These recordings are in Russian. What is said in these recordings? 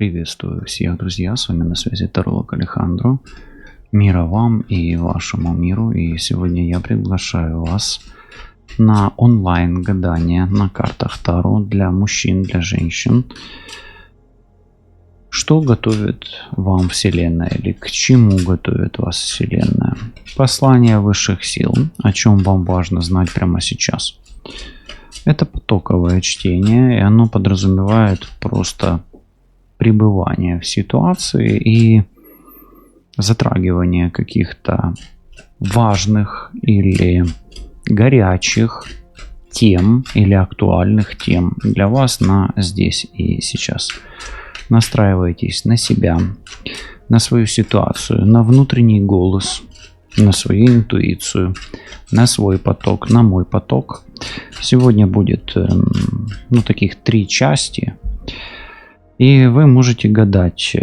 Приветствую всех, друзья! С вами на связи Таролог Алехандро. Мира вам и вашему миру. И сегодня я приглашаю вас на онлайн гадание на картах Таро для мужчин, для женщин. Что готовит вам Вселенная или к чему готовит вас Вселенная? Послание высших сил, о чем вам важно знать прямо сейчас. Это потоковое чтение, и оно подразумевает просто пребывание в ситуации и затрагивание каких-то важных или горячих тем или актуальных тем для вас на здесь и сейчас. Настраивайтесь на себя, на свою ситуацию, на внутренний голос, на свою интуицию, на свой поток, на мой поток. Сегодня будет таких 3 части. И вы можете гадать,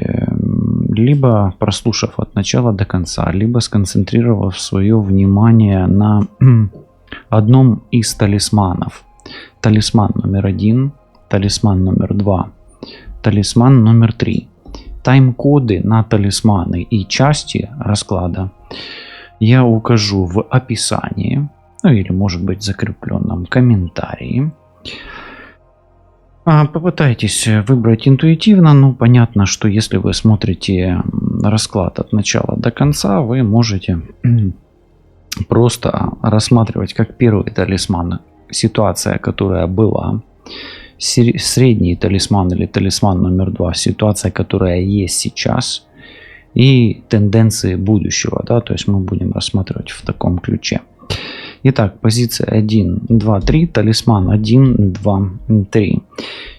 либо прослушав от начала до конца, либо сконцентрировав свое внимание на одном из талисманов. Талисман номер 1, талисман номер 2, талисман номер 3. Тайм-коды на талисманы и части расклада я укажу в описании, или может быть в закрепленном комментарии. Попытайтесь выбрать интуитивно, но понятно, что если вы смотрите расклад от начала до конца, вы можете просто рассматривать как первый талисман ситуация, которая была, средний талисман или талисман номер 2 ситуация, которая есть сейчас, и тенденции будущего, то есть мы будем рассматривать в таком ключе. Итак, позиция 1, 2, 3, талисман 1, 2, 3.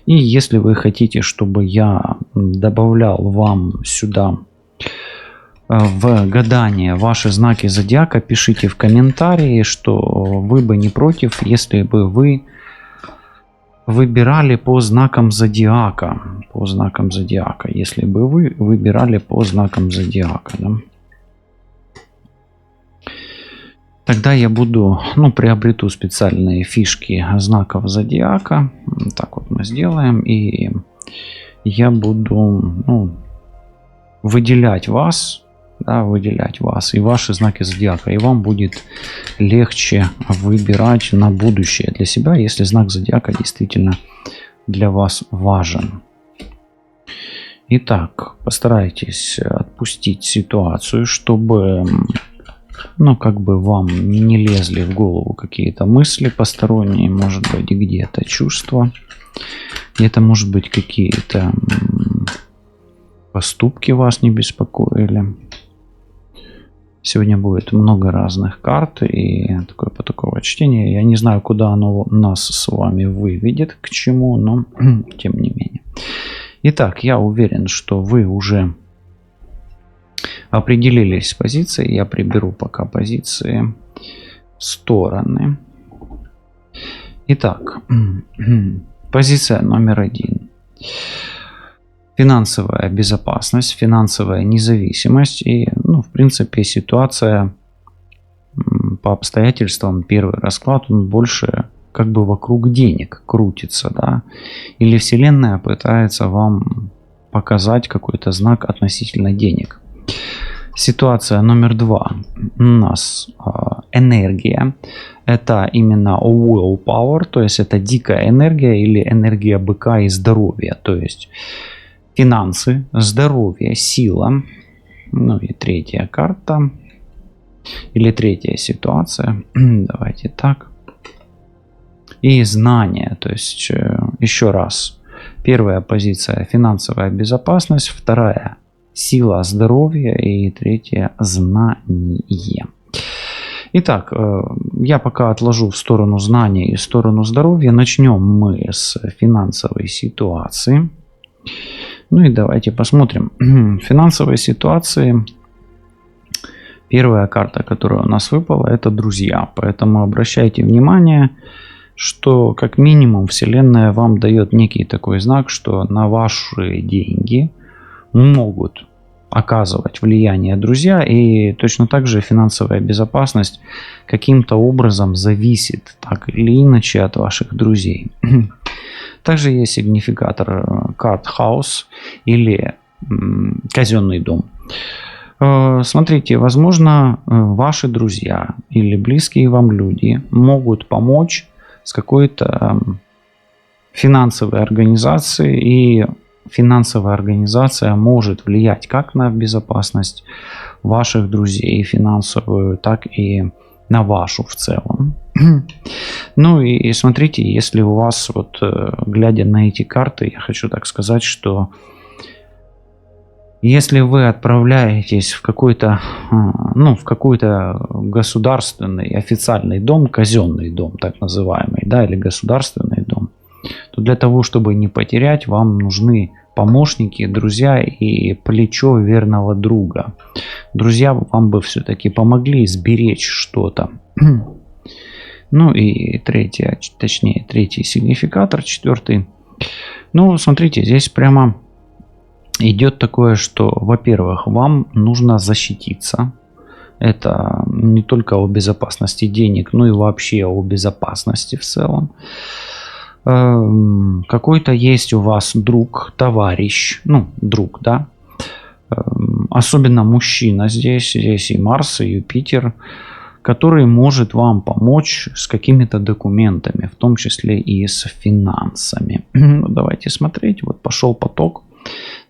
И если вы хотите, чтобы я добавлял вам сюда в гадание ваши знаки зодиака, пишите в комментарии, что вы бы не против, если бы вы выбирали по знакам зодиака. По знакам зодиака. Если бы вы выбирали по знакам зодиака. Да? Тогда я приобрету специальные фишки знаков зодиака. Так вот мы сделаем. И я буду выделять вас и ваши знаки зодиака. И вам будет легче выбирать на будущее для себя, если знак зодиака действительно для вас важен. Итак, постарайтесь отпустить ситуацию, чтобы вам не лезли в голову какие-то мысли посторонние, может быть, где-то чувства, где-то, может быть, какие-то поступки вас не беспокоили. Сегодня будет много разных карт и такое потоковое чтение. Я не знаю, куда оно нас с вами выведет, к чему, но тем не менее. Итак, я уверен, что вы уже определились с позицией. Я приберу пока позиции стороны. Итак, позиция номер 1. Финансовая безопасность, финансовая независимость и, в принципе, ситуация по обстоятельствам. Первый расклад, он больше вокруг денег крутится, да? Или Вселенная пытается вам показать какой-то знак относительно денег. Ситуация номер 2. У нас энергия. Это именно willpower, то есть это дикая энергия или энергия быка и здоровья. То есть финансы, здоровье, сила. И третья карта. Или третья ситуация. Давайте так. И знания. То есть еще раз. Первая позиция финансовая безопасность. Вторая сила, здоровье. И третье знание. Итак, я пока отложу в сторону знаний и в сторону здоровья. Начнем мы с финансовой ситуации. И давайте посмотрим. Финансовой ситуации. Первая карта, которая у нас выпала, это друзья. Поэтому обращайте внимание, что как минимум Вселенная вам дает некий такой знак, что на ваши деньги могут оказывать влияние друзья, и точно так же финансовая безопасность каким-то образом зависит так или иначе от ваших друзей. Также есть сигнификатор Card House или казенный дом. Смотрите, возможно, ваши друзья или близкие вам люди могут помочь с какой-то финансовой организацией, и финансовая организация может влиять как на безопасность ваших друзей финансовую, так и на вашу в целом. Ну и смотрите, если у вас, вот глядя на эти карты, я хочу так сказать, что если вы отправляетесь в какой-то, в какой-то государственный официальный дом, казенный дом так называемый, да, или государственный дом, то для того, чтобы не потерять, вам нужны помощники, друзья и плечо верного друга. Друзья вам бы все-таки помогли сберечь что-то. Ну и третий сигнификатор, четвертый. Ну, смотрите, здесь прямо идет такое, что, во-первых, вам нужно защититься. Это не только о безопасности денег, но и вообще о безопасности в целом. Какой-то есть у вас друг, товарищ, друг, да. Особенно мужчина здесь и Марс, и Юпитер, который может вам помочь с какими-то документами, в том числе и с финансами. Давайте смотреть, вот пошел поток.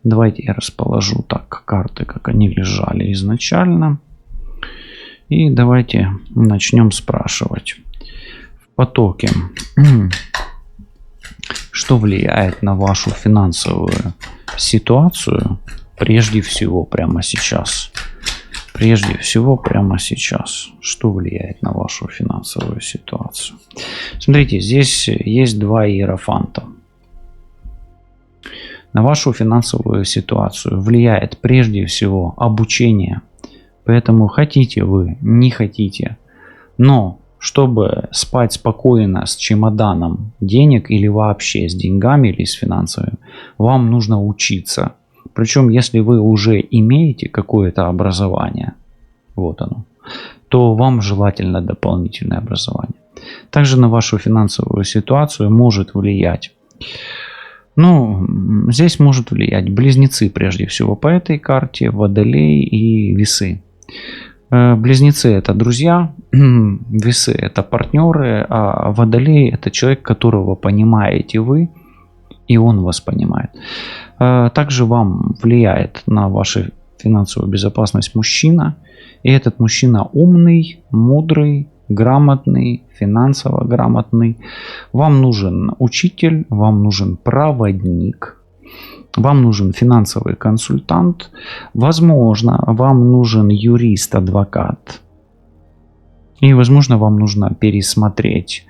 Давайте я расположу так карты, как они лежали изначально. И давайте начнем спрашивать. В потоке. Что влияет на вашу финансовую ситуацию прежде всего прямо сейчас? Прежде всего прямо сейчас. Что влияет на вашу финансовую ситуацию? Смотрите, здесь есть два иерофанта. На вашу финансовую ситуацию влияет прежде всего обучение. Поэтому хотите вы, не хотите. Но чтобы спать спокойно с чемоданом денег или вообще с деньгами или с финансовыми, вам нужно учиться. Причем, если вы уже имеете какое-то образование, вот оно, то вам желательно дополнительное образование. Также на вашу финансовую ситуацию может влиять, здесь может влиять близнецы прежде всего по этой карте, водолей и весы. Близнецы это друзья, весы это партнеры, а водолей это человек, которого понимаете вы, и он вас понимает. Также вам влияет на вашу финансовую безопасность мужчина, и этот мужчина умный, мудрый, грамотный, финансово грамотный. Вам нужен учитель, вам нужен проводник, вам нужен финансовый консультант, возможно, вам нужен юрист, адвокат. И, возможно, вам нужно пересмотреть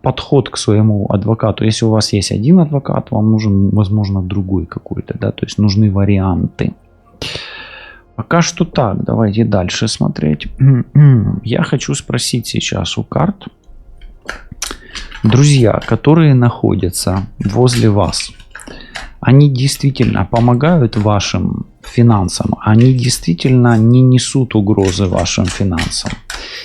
подход к своему адвокату. Если у вас есть один адвокат, вам нужен, возможно, другой какой-то, да, то есть нужны варианты. Пока что так, давайте дальше смотреть. Я хочу спросить сейчас у карт. Друзья, которые находятся возле вас, они действительно помогают вашим финансам? Они действительно не несут угрозы вашим финансам?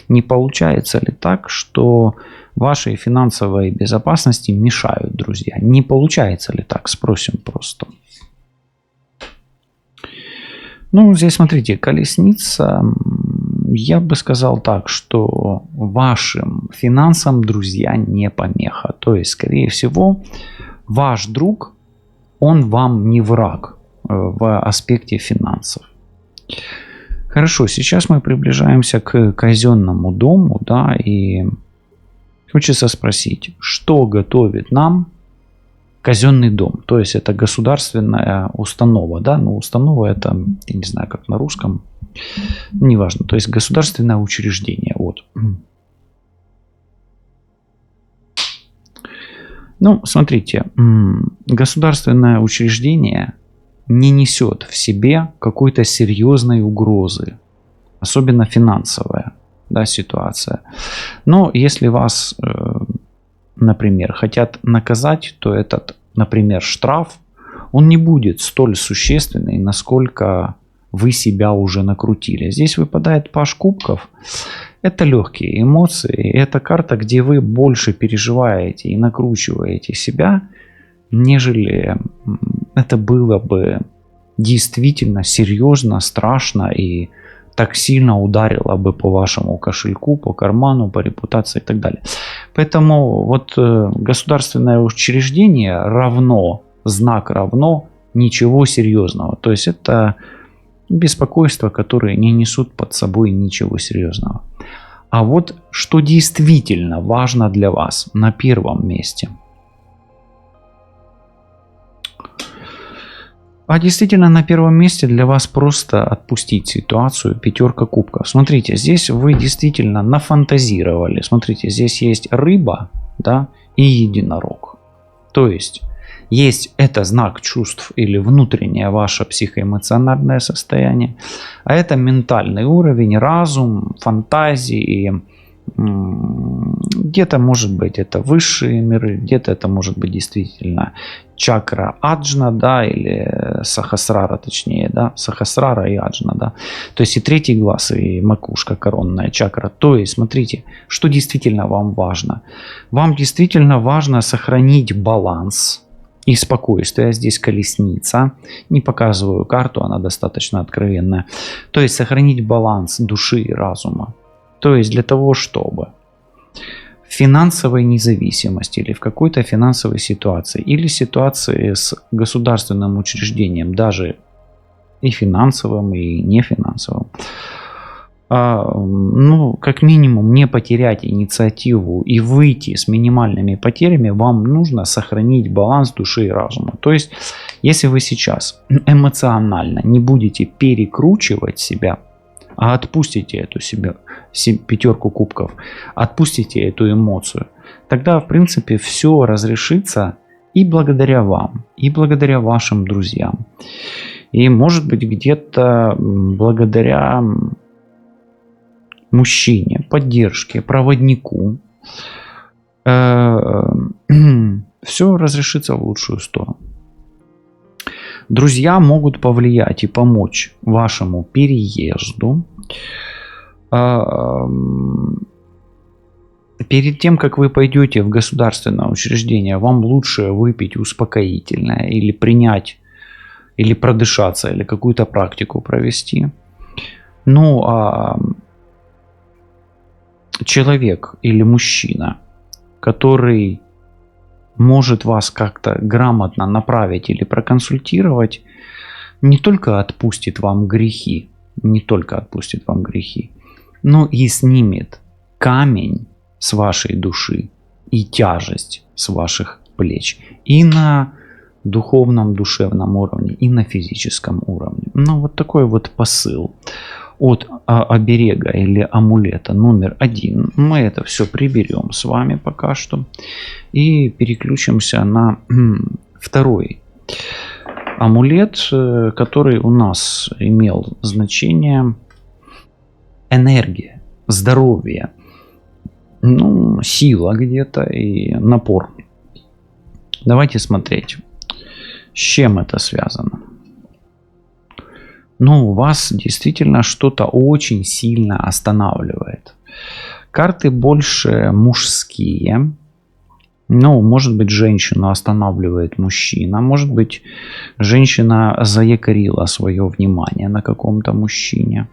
Не получается ли так, что вашей финансовой безопасности мешают друзья? Не получается ли так? Спросим просто. Здесь смотрите, колесница. Я бы сказал так, что вашим финансам друзья не помеха. То есть, скорее всего, ваш друг, он вам не враг в аспекте финансов. Хорошо, сейчас мы приближаемся к казенному дому, да, и хочется спросить, что готовит нам казенный дом? То есть это государственная установа, да, установа это, я не знаю, как на русском, неважно, то есть государственное учреждение, вот. Смотрите, государственное учреждение не несет в себе какой-то серьезной угрозы, особенно финансовая, да, ситуация. Но если вас, например, хотят наказать, то этот, например, штраф, он не будет столь существенный, насколько вы себя уже накрутили. Здесь выпадает паж кубков. Это легкие эмоции. Это карта, где вы больше переживаете и накручиваете себя, нежели это было бы действительно серьезно, страшно и так сильно ударило бы по вашему кошельку, по карману, по репутации и так далее. Поэтому вот государственное учреждение равно, знак равно, ничего серьезного. То есть это беспокойства, которые не несут под собой ничего серьезного. А вот что действительно важно для вас на первом месте. А действительно на первом месте для вас просто отпустить ситуацию. Пятерка кубков. Смотрите, здесь вы действительно нафантазировали. Смотрите, здесь есть рыба, да, и единорог. То есть это знак чувств или внутреннее ваше психоэмоциональное состояние. А это ментальный уровень, разум, фантазии. Где-то может быть это высшие миры, где-то это может быть действительно чакра Аджна, да, или Сахасрара, точнее, да, Сахасрара и Аджна, да. То есть и третий глаз, и макушка, коронная чакра. То есть, смотрите, что действительно вам важно. Вам действительно важно сохранить баланс и спокойствие. Здесь колесница. Не показываю карту, она достаточно откровенная. То есть сохранить баланс души и разума. То есть для того, чтобы в финансовой независимости или в какой-то финансовой ситуации или ситуации с государственным учреждением, даже и финансовым, и нефинансовым, как минимум не потерять инициативу и выйти с минимальными потерями, вам нужно сохранить баланс души и разума. То есть, если вы сейчас эмоционально не будете перекручивать себя, а отпустите эту себе пятерку кубков, отпустите эту эмоцию, тогда, в принципе, все разрешится и благодаря вам, и благодаря вашим друзьям. И, может быть, где-то благодаря мужчине, поддержке, проводнику, все разрешится в лучшую сторону. Друзья могут повлиять и помочь вашему переезду. Перед тем, как вы пойдете в государственное учреждение, вам лучше выпить успокоительное или принять, или продышаться, или какую-то практику провести. Ну, а человек или мужчина, который может вас как-то грамотно направить или проконсультировать, не только отпустит вам грехи, но и снимет камень с вашей души и тяжесть с ваших плеч. И на духовном, душевном уровне, и на физическом уровне. Ну, вот такой вот посыл от оберега или амулета номер 1. Мы это все приберем с вами пока что. И переключимся на второй амулет, который у нас имел значение энергия, здоровье, сила где-то и напор. Давайте смотреть, с чем это связано. Вас действительно что-то очень сильно останавливает. Карты больше мужские. Может быть, женщину останавливает мужчина. Может быть, женщина заякорила свое внимание на каком-то мужчине.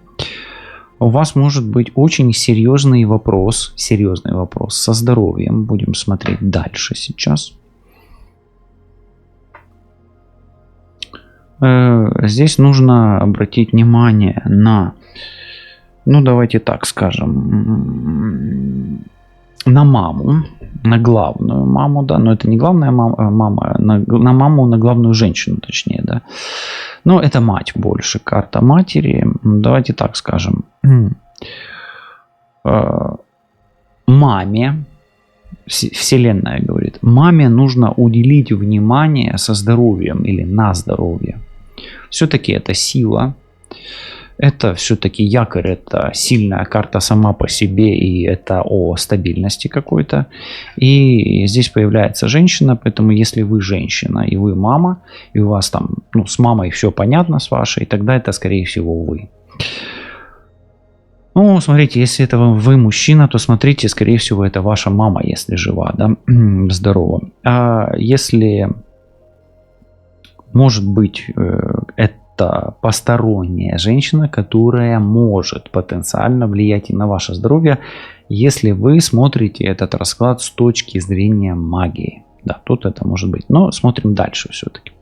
У вас может быть очень серьезный вопрос со здоровьем. Будем смотреть дальше сейчас. Здесь нужно обратить внимание на, давайте так скажем, на маму, на главную маму, да, но это не главная мама, на маму, на главную женщину, точнее, да. Но это мать больше, карта матери. Давайте так скажем, маме, Вселенная говорит, маме нужно уделить внимание со здоровьем или на здоровье. Все-таки это сила, Это все-таки якорь, это сильная карта сама по себе, и это о стабильности какой-то. И здесь появляется женщина, поэтому если вы женщина и вы мама, и у вас там, ну, с мамой все понятно с вашей, тогда это скорее всего вы. Ну, смотрите, если это вы мужчина, то смотрите, скорее всего, это ваша мама, если жива, да, здорово. А если, может быть, это посторонняя женщина, которая может потенциально влиять и на ваше здоровье, если вы смотрите этот расклад с точки зрения магии. Да, тут это может быть. Но смотрим дальше все-таки.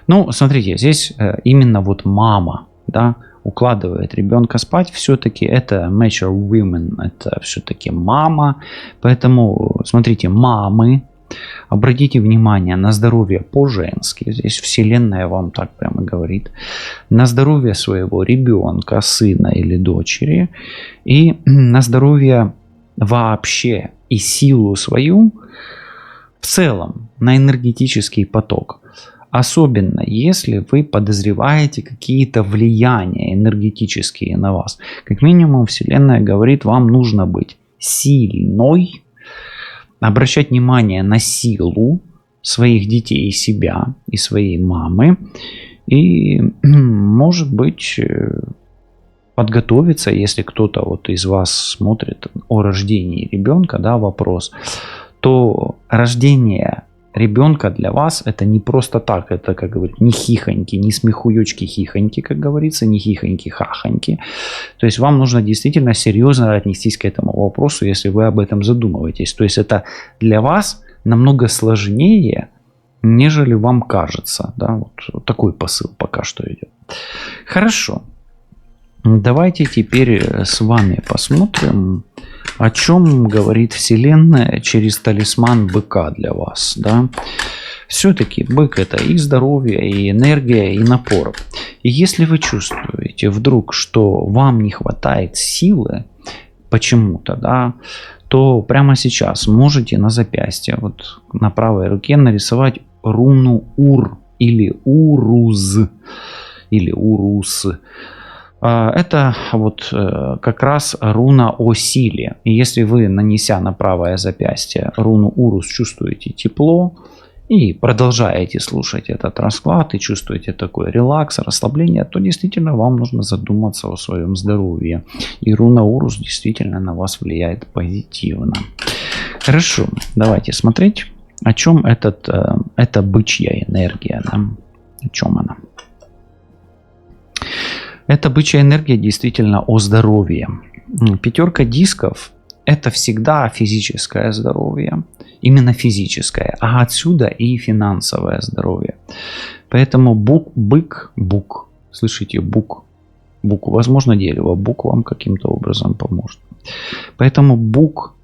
Ну, смотрите, здесь именно вот мама, да, укладывает ребенка спать, все-таки это mature women, это все-таки мама. Поэтому, смотрите, мамы, обратите внимание на здоровье по-женски. Здесь Вселенная вам так прямо говорит. На здоровье своего ребенка, сына или дочери. И на здоровье вообще и силу свою в целом, на энергетический поток. Особенно, если вы подозреваете какие-то влияния энергетические на вас. Как минимум, Вселенная говорит, вам нужно быть сильной, обращать внимание на силу своих детей и себя, и своей мамы. И, может быть, подготовиться, если кто-то вот из вас смотрит о рождении ребенка, да, вопрос, то рождение ребенка для вас это не просто так, это, как говорят, не хихоньки, не смехуёчки-хихоньки, как говорится, не хихоньки-хахоньки. То есть вам нужно действительно серьезно отнестись к этому вопросу, если вы об этом задумываетесь. То есть это для вас намного сложнее, нежели вам кажется. Да? Вот такой посыл пока что идет. Хорошо. Давайте теперь с вами посмотрим, о чем говорит Вселенная через талисман быка для вас. Да? Все-таки бык это и здоровье, и энергия, и напор. И если вы чувствуете вдруг, что вам не хватает силы почему-то, да, то прямо сейчас можете на запястье, вот на правой руке нарисовать руну Ур или Уруз, или Урус. Это вот как раз руна о силе. И если вы, нанеся на правое запястье руну Урус, чувствуете тепло и продолжаете слушать этот расклад и чувствуете такой релакс, расслабление, то действительно вам нужно задуматься о своем здоровье. И руна Урус действительно на вас влияет позитивно. Хорошо, давайте смотреть, о чем эта бычья энергия. Да? О чем она? Эта бычья энергия действительно о здоровье. Пятерка дисков – это всегда физическое здоровье, именно физическое, а отсюда и финансовое здоровье. Поэтому бук, слышите, бук, возможно дерево, бук вам каким-то образом поможет. Поэтому бык.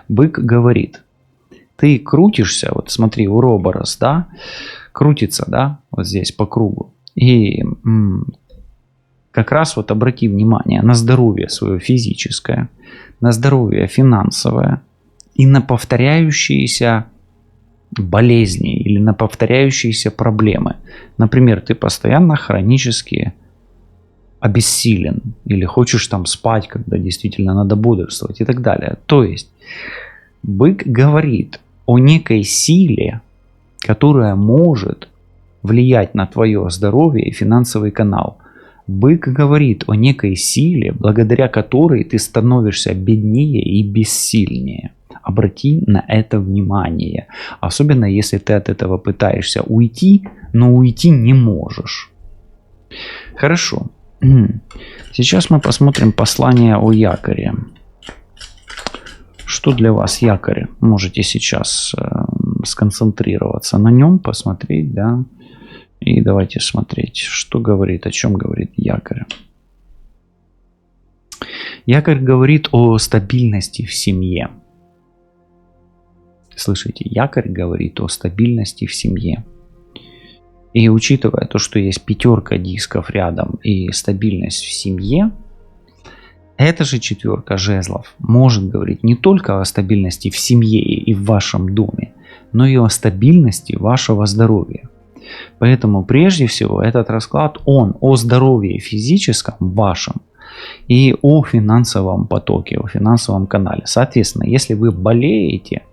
Бык говорит, ты крутишься, вот смотри, уроборос, да, крутится, да, вот здесь по кругу. И как раз вот обрати внимание на здоровье свое физическое, на здоровье финансовое и на повторяющиеся болезни или на повторяющиеся проблемы. Например, ты постоянно хронически обессилен или хочешь там спать, когда действительно надо бодрствовать и так далее. То есть бык говорит о некой силе, которая может влиять на твое здоровье и финансовый канал. Бык говорит о некой силе, благодаря которой ты становишься беднее и бессильнее. Обрати на это внимание. Особенно если ты от этого пытаешься уйти, но уйти не можешь. Хорошо. Сейчас мы посмотрим послание о якоре. Что для вас якорь? Можете сейчас сконцентрироваться на нем, посмотреть, да. И давайте смотреть, что говорит, о чем говорит якорь. Якорь говорит о стабильности в семье. Слышите, якорь говорит о стабильности в семье. И учитывая то, что есть пятерка дисков рядом и стабильность в семье, эта же четверка жезлов может говорить не только о стабильности в семье и в вашем доме, но и о стабильности вашего здоровья. Поэтому прежде всего этот расклад, он о здоровье физическом вашем и о финансовом потоке, о финансовом канале. Соответственно, если вы болеете,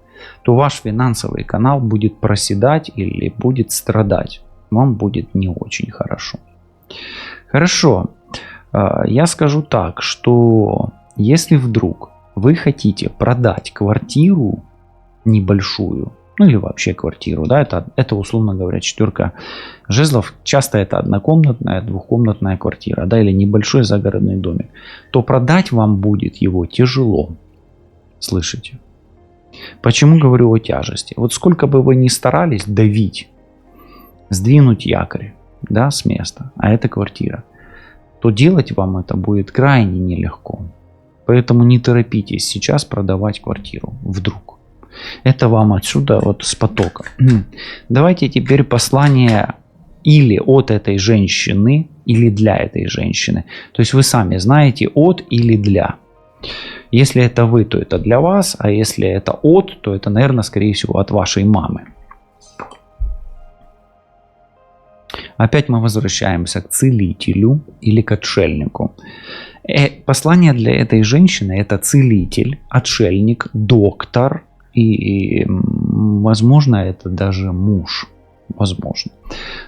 то ваш финансовый канал будет проседать или будет страдать. Вам будет не очень хорошо. Хорошо. Я скажу так, что если вдруг вы хотите продать квартиру небольшую, ну или вообще квартиру, да, это условно говоря четверка жезлов, часто это однокомнатная, двухкомнатная квартира, да, или небольшой загородный домик, то продать вам будет его тяжело. Слышите? Почему говорю о тяжести? Вот сколько бы вы ни старались давить, сдвинуть якорь, да, с места, а это квартира, то делать вам это будет крайне нелегко. Поэтому не торопитесь сейчас продавать квартиру вдруг. Это вам отсюда вот с потока. Давайте теперь послание или от этой женщины, или для этой женщины. То есть вы сами знаете от или для. Если это вы, то это для вас, а если это от, то это, наверное, скорее всего от вашей мамы. Опять мы возвращаемся к целителю или к отшельнику. Послание для этой женщины – это целитель, отшельник, доктор и, возможно, это даже муж. Возможно.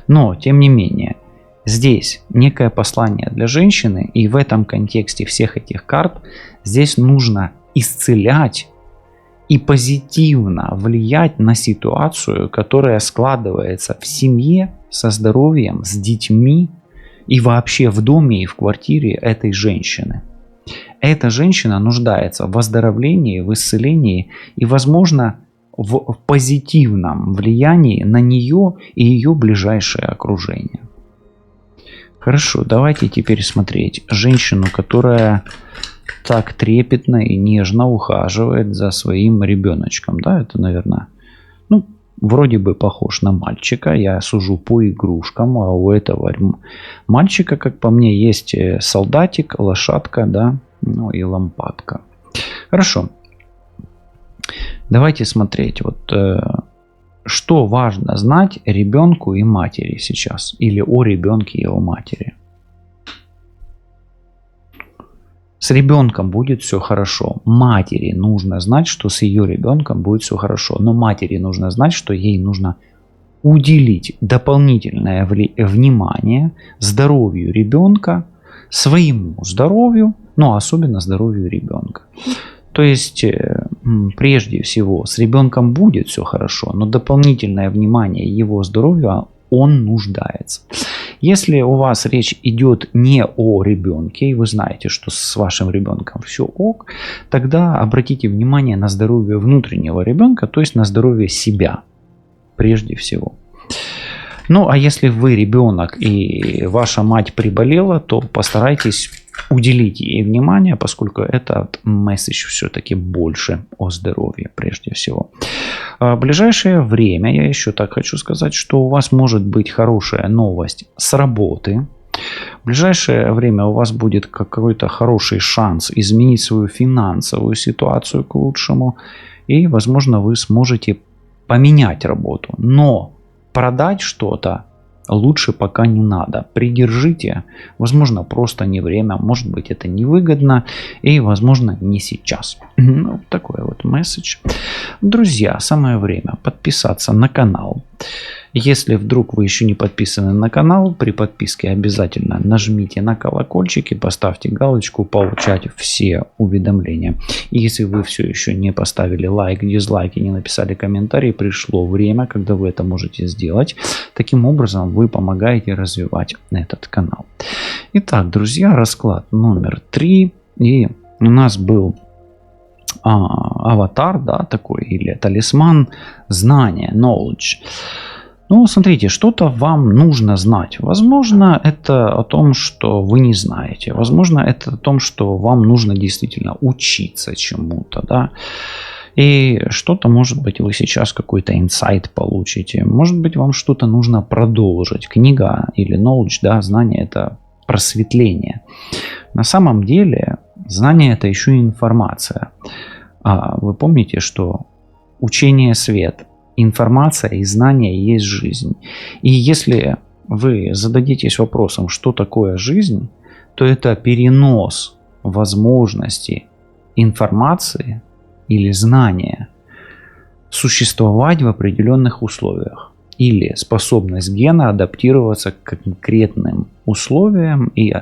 Но, тем не менее, здесь некое послание для женщины, и в этом контексте всех этих карт здесь нужно исцелять и позитивно влиять на ситуацию, которая складывается в семье, со здоровьем, с детьми и вообще в доме и в квартире этой женщины. Эта женщина нуждается в выздоровлении, в исцелении и, возможно, в позитивном влиянии на нее и ее ближайшее окружение. Хорошо, давайте теперь смотреть женщину, которая так трепетно и нежно ухаживает за своим ребеночком. Да, это, наверное, вроде бы похож на мальчика. Я сужу по игрушкам, а у этого мальчика, как по мне, есть солдатик, лошадка, да, ну и лампадка. Хорошо. Давайте смотреть, вот что важно знать ребенку и матери сейчас, или о ребенке и о матери. С ребенком будет все хорошо. Матери нужно знать, что с ее ребенком будет все хорошо. Но матери нужно знать, что ей нужно уделить дополнительное внимание здоровью ребенка, своему здоровью, но особенно здоровью ребенка. То есть, прежде всего, с ребенком будет все хорошо, но дополнительное внимание его здоровью он нуждается. Если у вас речь идет не о ребенке, и вы знаете, что с вашим ребенком все ок, тогда обратите внимание на здоровье внутреннего ребенка, то есть на здоровье себя прежде всего. Ну, а если вы ребенок и ваша мать приболела, то постарайтесь уделить ей внимание, поскольку этот месседж все-таки больше о здоровье прежде всего. В ближайшее время, я еще так хочу сказать, что у вас может быть хорошая новость с работы. В ближайшее время у вас будет какой-то хороший шанс изменить свою финансовую ситуацию к лучшему. И, возможно, вы сможете поменять работу. Но продать что-то лучше пока не надо. Придержите. Возможно, просто не время. Может быть, это невыгодно. И, возможно, не сейчас. Ну, такой вот месседж. Друзья, самое время подписаться на канал. Если вдруг вы еще не подписаны на канал, при подписке обязательно нажмите на колокольчик и поставьте галочку «Получать все уведомления». И если вы все еще не поставили лайк, дизлайк и не написали комментарий, пришло время, когда вы это можете сделать. Таким образом, вы помогаете развивать этот канал. Итак, друзья, расклад номер 3. И у нас был аватар, да, такой, или талисман знания, knowledge. Ну, смотрите, что-то вам нужно знать. Возможно, это о том, что вы не знаете. Возможно, это о том, что вам нужно действительно учиться чему-то, да. И что-то, может быть, вы сейчас какой-то инсайт получите. Может быть, вам что-то нужно продолжить. Книга или knowledge, да, знание – это просветление. На самом деле, знание – это еще и информация. Вы помните, что учение – свет. информация и знания есть жизнь. И если вы зададитесь вопросом, что такое жизнь, то это перенос возможности информации или знания существовать в определенных условиях. Или способность гена адаптироваться к конкретным условиям и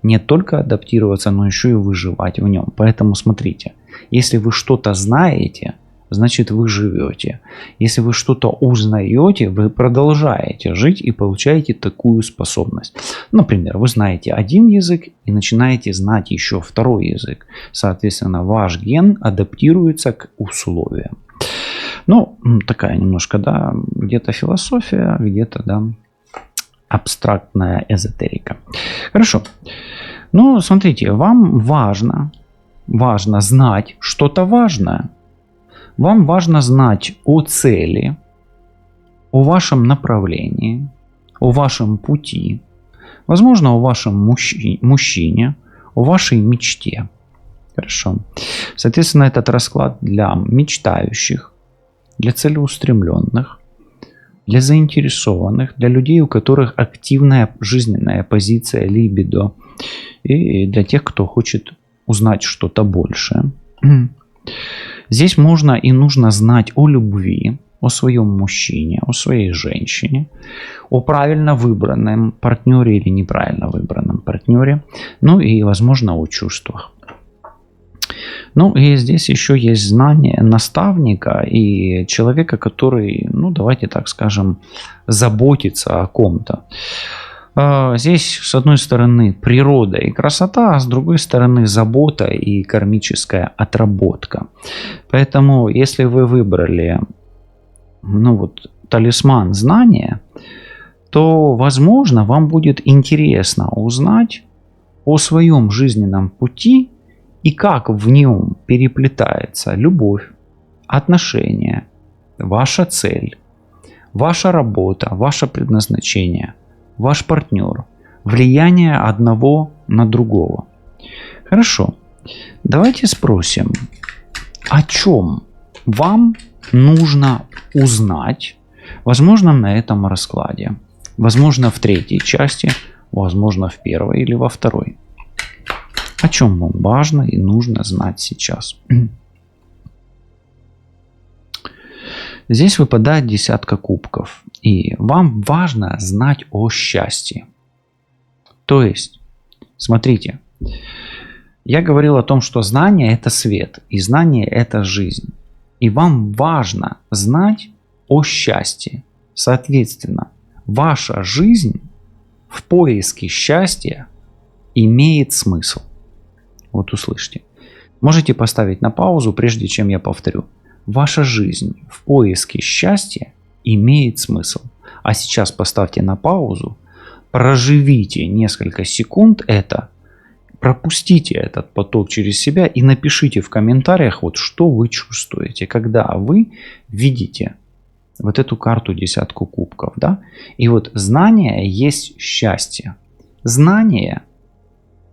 не только адаптироваться, но еще и выживать в нем. Поэтому смотрите, если вы что-то знаете, значит вы живете. Если вы что-то узнаете, вы продолжаете жить и получаете такую способность. Например, вы знаете один язык и начинаете знать еще второй язык. Соответственно, ваш ген адаптируется к условиям. Ну, такая немножко, да, где-то философия, где-то, да, абстрактная эзотерика. Хорошо. Ну, смотрите, вам важно знать что-то важное. Вам важно знать о цели, о вашем направлении, о вашем пути, возможно, о вашем мужчине, о вашей мечте. Хорошо. Соответственно, этот расклад для мечтающих, для целеустремленных, для заинтересованных, для людей, у которых активная жизненная позиция, либидо, и для тех, кто хочет узнать что-то большее. Здесь можно и нужно знать о любви, о своем мужчине, о своей женщине, о правильно выбранном партнере или неправильно выбранном партнере, ну и, возможно, о чувствах. Ну и здесь еще есть знание наставника и человека, который, ну давайте так скажем, заботится о ком-то. Здесь с одной стороны природа и красота, а с другой стороны забота и кармическая отработка. Поэтому если вы выбрали, ну вот, талисман знания, то, возможно, вам будет интересно узнать о своем жизненном пути и как в нем переплетается любовь, отношения, ваша цель, ваша работа, ваше предназначение, ваш партнер, влияние одного на другого. Хорошо, давайте спросим, о чем вам нужно узнать, возможно, на этом раскладе, возможно, в третьей части, возможно, в первой или во второй. О чем вам важно и нужно знать сейчас. Здесь выпадает десятка кубков. И вам важно знать о счастье. То есть, смотрите, я говорил о том, что знание – это свет, и знание – это жизнь. И вам важно знать о счастье. Соответственно, ваша жизнь в поиске счастья имеет смысл. Вот услышьте. Можете поставить на паузу, прежде чем я повторю. Ваша жизнь в поиске счастья имеет смысл. А сейчас поставьте на паузу, проживите несколько секунд это, пропустите этот поток через себя и напишите в комментариях, вот что вы чувствуете, когда вы видите вот эту карту десятку кубков. Да? И вот знание есть счастье. Знание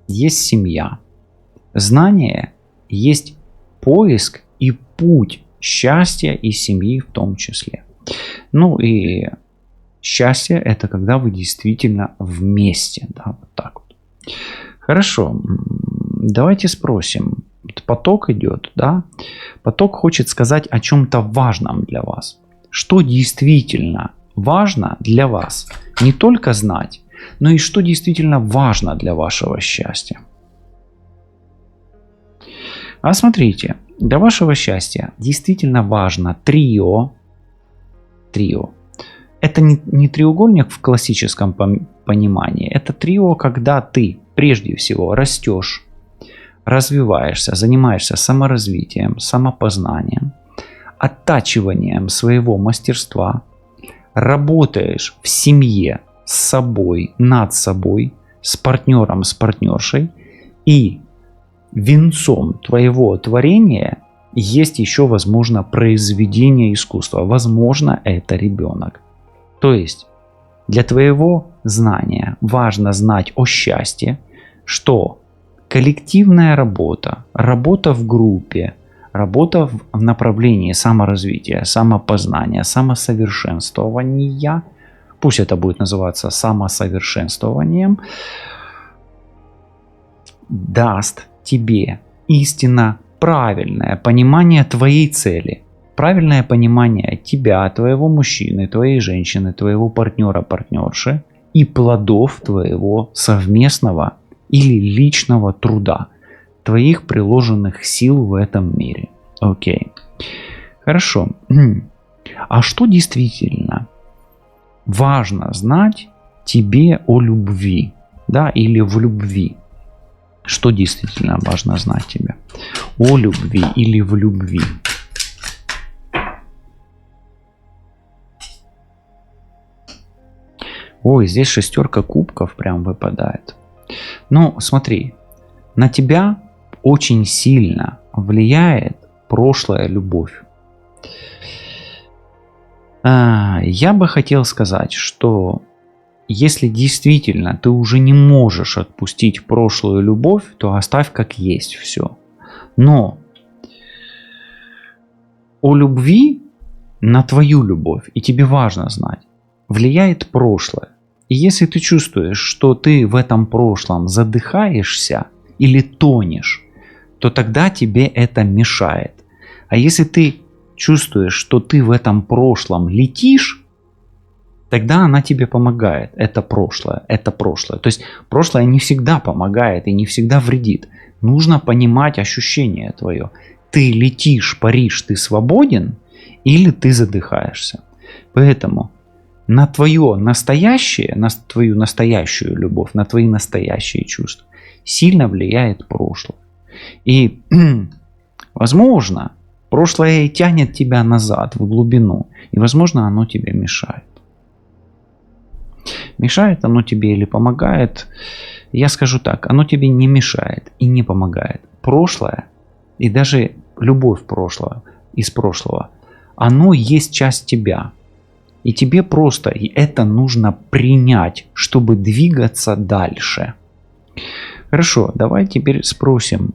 есть семья. Знание есть поиск и путь счастья и семьи в том числе. Ну и счастье – это когда вы действительно вместе. Да, вот так вот. Хорошо, давайте спросим. Поток идет, да? Поток хочет сказать о чем-то важном для вас. Что действительно важно для вас? Не только знать, но и что действительно важно для вашего счастья. А смотрите, для вашего счастья действительно важно трио. Это не треугольник в классическом понимании. Это трио, когда ты прежде всего растешь, развиваешься, занимаешься саморазвитием, самопознанием, оттачиванием своего мастерства, работаешь в семье с собой, над собой, с партнером, с партнершей, и венцом твоего творения есть еще, возможно, произведение искусства. Возможно, это ребенок. То есть для твоего знания важно знать о счастье, что коллективная работа, работа в группе, Работа в направлении саморазвития, самопознания, самосовершенствования, пусть это будет называться самосовершенствованием, даст тебе истинно правильное понимание твоей цели, правильное понимание тебя, твоего мужчины, твоей женщины, твоего партнера, партнерши и плодов твоего совместного или личного труда, твоих приложенных сил в этом мире. Окей. Хорошо. А что действительно важно знать тебе о любви? Да, или в любви? Что действительно важно знать тебе о любви или в любви? Ой, здесь 6 кубков прям выпадает. Ну, смотри, на тебя очень сильно влияет прошлая любовь. Я бы хотел сказать, что если действительно ты уже не можешь отпустить прошлую любовь, то оставь как есть все. Но о любви, на твою любовь, и тебе важно знать, влияет прошлое. И если ты чувствуешь, что ты в этом прошлом задыхаешься или тонешь, то тогда тебе это мешает. А если ты чувствуешь, что ты в этом прошлом летишь, тогда она тебе помогает. Это прошлое, это прошлое. То есть прошлое не всегда помогает и не всегда вредит. Нужно понимать ощущение твое. Ты летишь, паришь, ты свободен или ты задыхаешься. Поэтому на твое настоящее, на твою настоящую любовь, на твои настоящие чувства сильно влияет прошлое. И, возможно, прошлое тянет тебя назад, в глубину. И, возможно, оно тебе мешает. Мешает оно тебе или помогает? Я скажу так, оно тебе не мешает и не помогает. Прошлое и даже любовь прошлого, из прошлого, оно есть часть тебя. И тебе просто это нужно принять, чтобы двигаться дальше. Хорошо, давай теперь спросим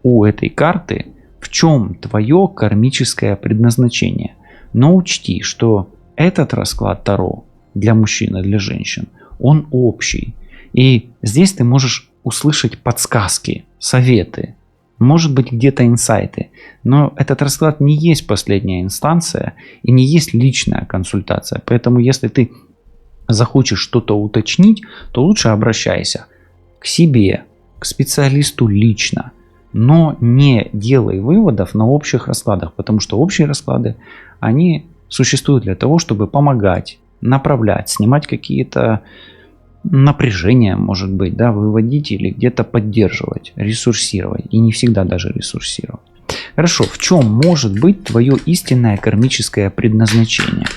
у этой карты, в чем твое кармическое предназначение. Но учти, что этот расклад Таро для мужчин и для женщин, он общий. И здесь ты можешь услышать подсказки, советы, может быть где-то инсайты. Но этот расклад не есть последняя инстанция и не есть личная консультация. Поэтому если ты захочешь что-то уточнить, то лучше обращайся к себе, к специалисту лично. Но не делай выводов на общих раскладах, потому что общие расклады, они существуют для того, чтобы помогать, направлять, снимать какие-то напряжения, может быть, да, выводить или где-то поддерживать, ресурсировать. И не всегда даже ресурсировать. Хорошо, в чем может быть твое истинное кармическое предназначение?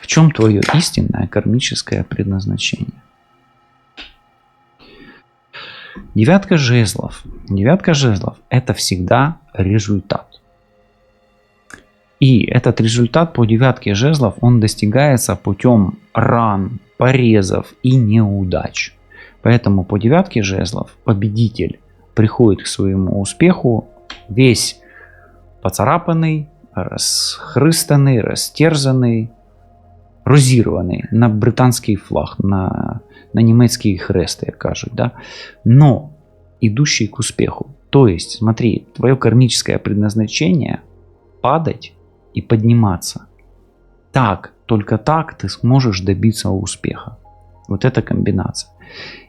В чем твое истинное кармическое предназначение? 9 жезлов. 9 жезлов – это всегда результат. И этот результат по 9 жезлов, он достигается путем ран, порезов и неудач. Поэтому по 9 жезлов победитель приходит к своему успеху весь поцарапанный, расхрыстанный, растерзанный, розірваний на британский флаг, на немецкий хрест, як кажуть, да? Но идущий к успеху. То есть, смотри, твое кармическое предназначение падать и подниматься. Так, только так ты сможешь добиться успеха. Вот эта комбинация.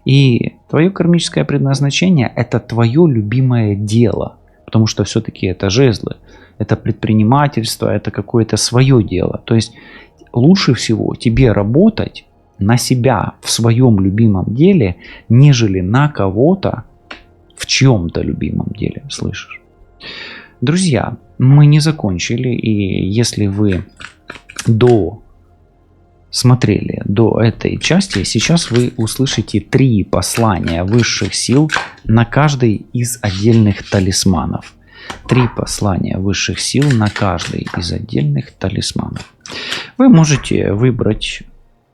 И твое кармическое предназначение – это твое любимое дело. Потому что все-таки это жезлы, это предпринимательство, это какое-то свое дело. То есть лучше всего тебе работать на себя в своем любимом деле, нежели на кого-то в чьем-то любимом деле. Слышишь? Друзья, мы не закончили. И если вы смотрели до этой части, сейчас вы услышите 3 послания высших сил на каждый из отдельных талисманов. 3 послания высших сил на каждый из отдельных талисманов. Вы можете выбрать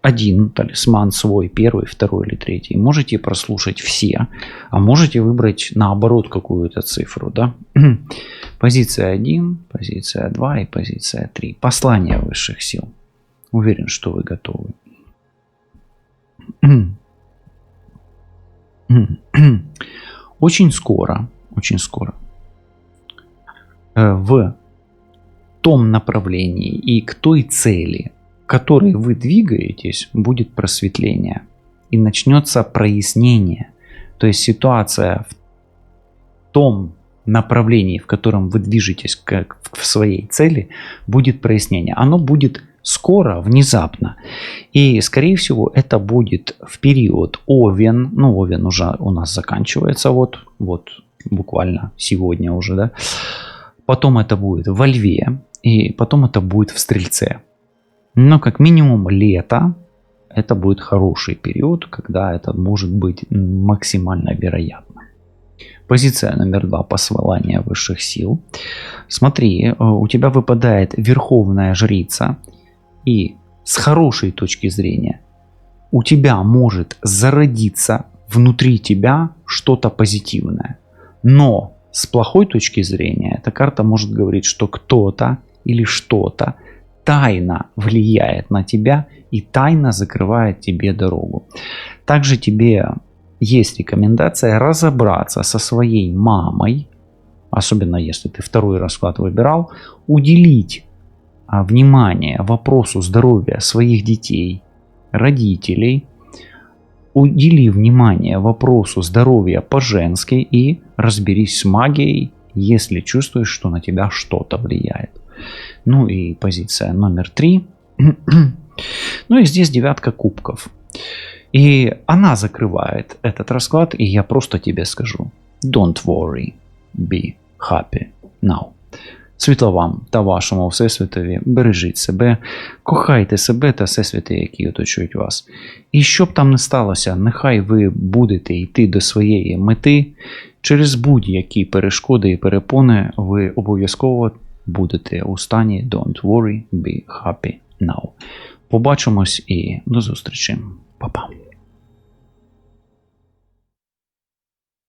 один талисман свой, первый, второй или третий. Можете прослушать все, а можете выбрать наоборот какую-то цифру. Да? Позиция 1, позиция 2 и позиция 3. Послание высших сил. Уверен, что вы готовы. Очень скоро в том направлении и к той цели, к которой вы двигаетесь, будет просветление. И начнется прояснение. То есть ситуация в том направлении, в котором вы движетесь к своей цели, будет прояснение. Оно будет скоро, внезапно. И, скорее всего, это будет в период Овен. Ну, Овен уже у нас заканчивается вот буквально сегодня уже, да. Потом это будет во Льве. И потом это будет в Стрельце. Но как минимум лето. Это будет хороший период, когда это может быть максимально вероятно. Позиция номер 2. Послание высших сил. Смотри, у тебя выпадает Верховная Жрица. И с хорошей точки зрения у тебя может зародиться внутри тебя что-то позитивное. Но с плохой точки зрения эта карта может говорить, что кто-то или что-то тайно влияет на тебя и тайно закрывает тебе дорогу. Также тебе есть рекомендация разобраться со своей мамой, особенно если ты второй расклад выбирал, уделить внимание вопросу здоровья своих детей, родителей, удели внимание вопросу здоровья по-женски и разберись с магией, если чувствуешь, что на тебя что-то влияет. Ну и позиция номер 3. Ну и здесь 9 кубков. И она закрывает этот расклад, и я просто тебе скажу: don't worry, be happy now. Світла вам та вашому Всесвітові, бережіть себе, кохайте себе та Всесвіти, які оточують вас. І що б там не сталося, нехай ви будете йти до своєї мети, через будь-які перешкоди і перепони ви обов'язково будете у стані don't worry, be happy now. Побачимось і до зустрічі. Па-па.